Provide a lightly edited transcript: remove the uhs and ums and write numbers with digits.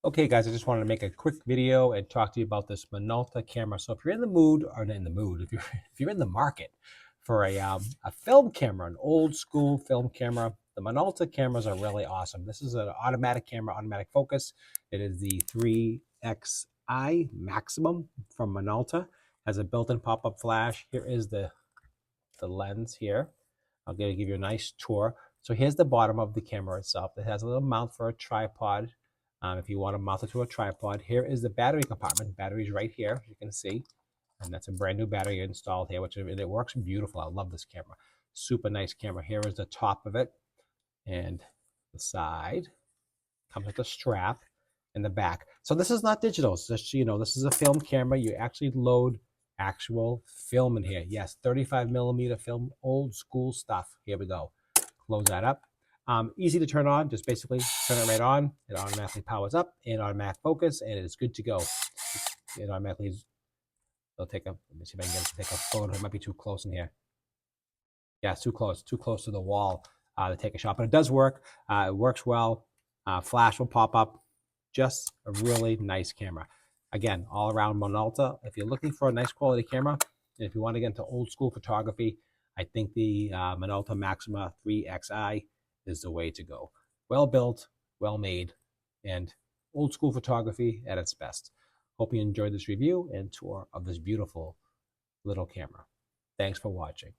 Okay, guys, I just wanted to make a quick video and talk to you about this Minolta camera. So if you're in the mood, or not in the mood, if you're if you're in the market for a film camera, an old school film camera, the Minolta cameras are really awesome. This is an automatic camera, automatic focus. It is the 3xi Maximum from Minolta. Has a built-in pop-up flash. Here is the lens here. I'll give you a nice tour. So here's the bottom of the camera itself. It has a little mount for a tripod. If you want to mount it to a tripod, here is the battery compartment. Battery's right here, as you can see. And that's a brand new battery installed here, which it works beautiful. I love this camera. Super nice camera. Here is the top of it. And the side comes with a strap in the back. So this is not digital. So just, this is a film camera. You actually load actual film in here. Yes, 35 millimeter film, old school stuff. Here we go. Close that up. Easy to turn on. Just basically turn it right on. It automatically powers up and automatic focus, and it's good to go. It automatically. They'll take a. Let me see if I can get it to take a photo. It might be too close in here. Yeah, it's too close to the wall to take a shot. But it does work. It works well. Flash will pop up. Just a really nice camera. Again, all around Minolta. If you're looking for a nice quality camera, and if you want to get into old school photography, I think the Minolta Maxxum 3xi is the way to go. Well built, well made, and old school photography at its best. Hope you enjoyed this review and tour of this beautiful little camera. Thanks for watching.